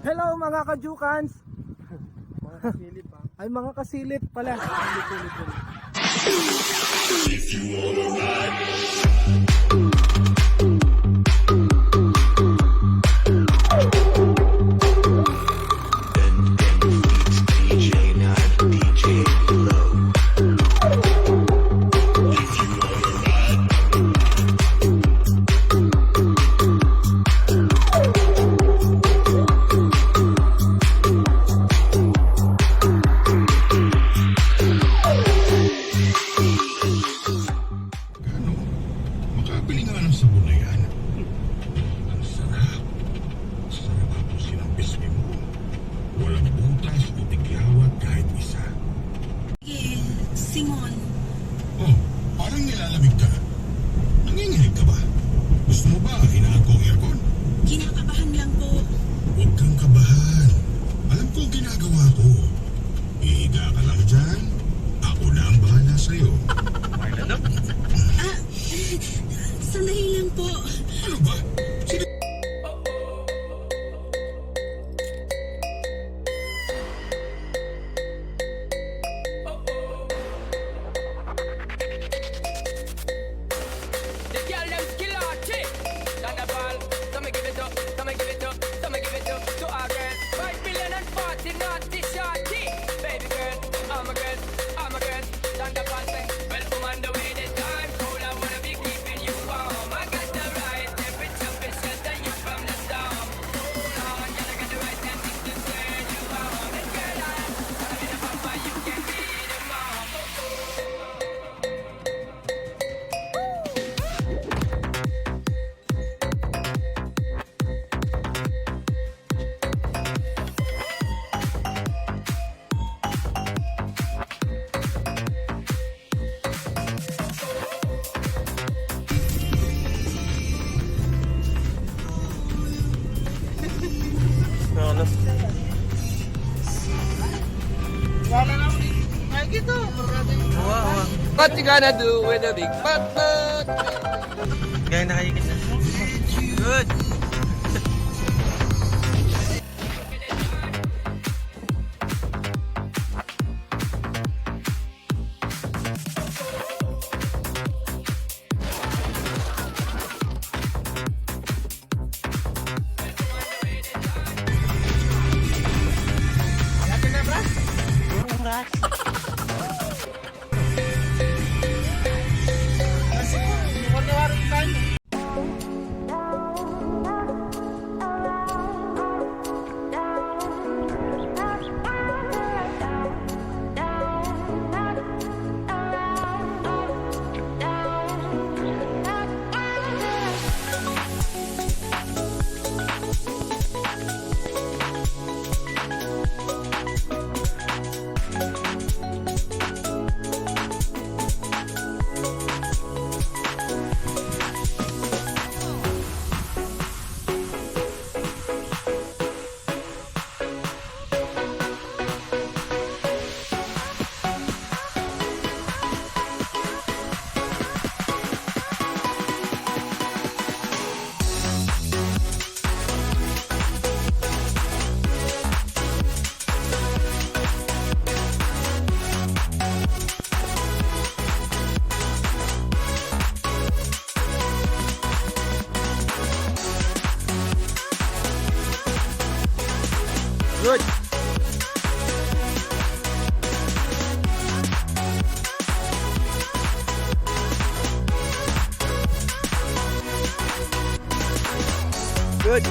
Hello mga kajukans. Mga kasilip ha. Ay mga kasilip pala. If you wanna ride, makabili nga ng sabon na yan. Ang sarap. Sarap ako sinampis mo. Walang butas o tigyawat kahit isa. Sige, Simon. Oh, parang nilalamig ka. Nanginginig ka ba? Gusto mo ba hinaan ko ang aircon? Kinakabahan lang po. Huwag kang kabahan. Alam ko ang ginagawa ko. Ihiga ka lang dyan. Ako na ang bahala sa'yo. Ah, sandali lang po. Ano ba? Sige. The girl them skill arty. Thunderball, come and give it up, come and give it up, come and give it up to our girl. 5 million and 40 naughty shorty. Baby girl, I'm a girl, I'm a girl. Thunderball say, well, come on the way the time cold. I wanna be keeping you warm. I got the right temperature to shelter you from the storm. Hold on, girl, I got the right temperature to turn you on. And girl, I'm in a papa, you can be the mom. Wala na ako dito. Ay, gito. What you gonna do with a big fat butt? Gaya na kayo kita. Good. Good. Good.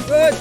Good.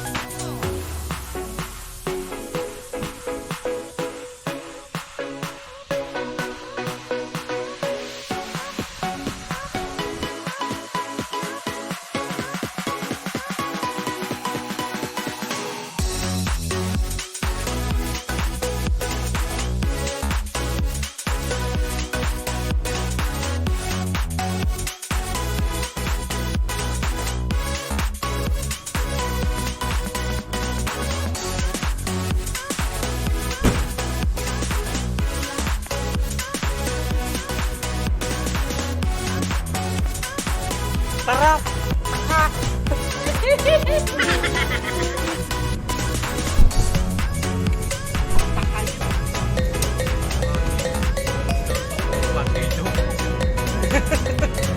Tara!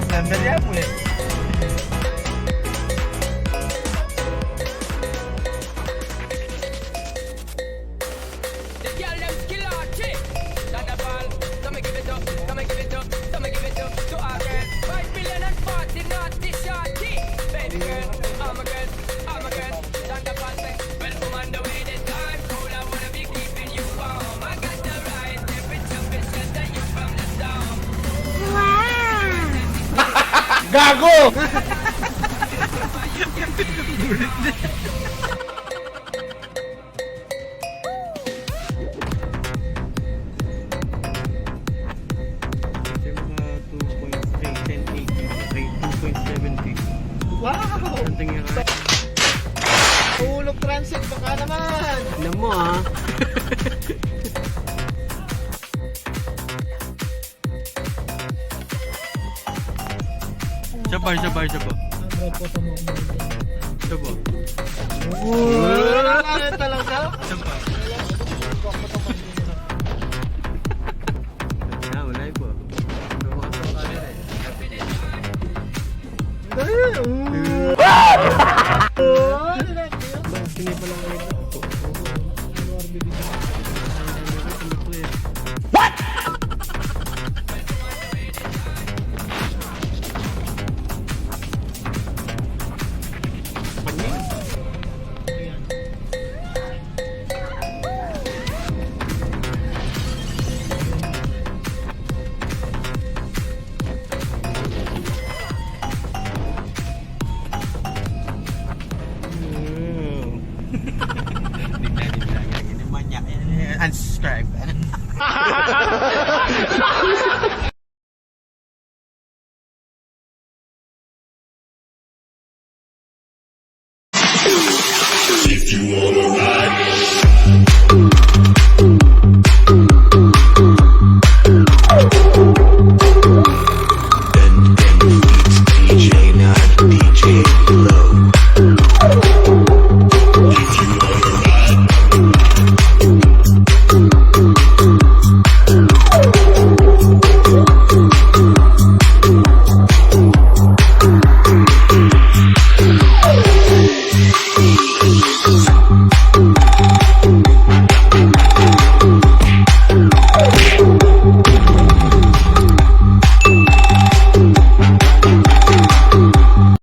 Sandali mo eh. The girl them skill archie. That the ball. Come and give it up. Come and give it up. Come and give it up to our girl. 5 million and 40 naughty shorty. Baby girl, I'm a girl. I'm a girl. That the ball say, well, I'm on the way this time. Cool, I wanna be keeping you warm. I got the right temperature to shelter you from the storm. Gago! Wow! Hulog transit, baka naman. Alam mo ah. Saba. Saba. Wala talaga. Saba. Wala po. Sini pa lang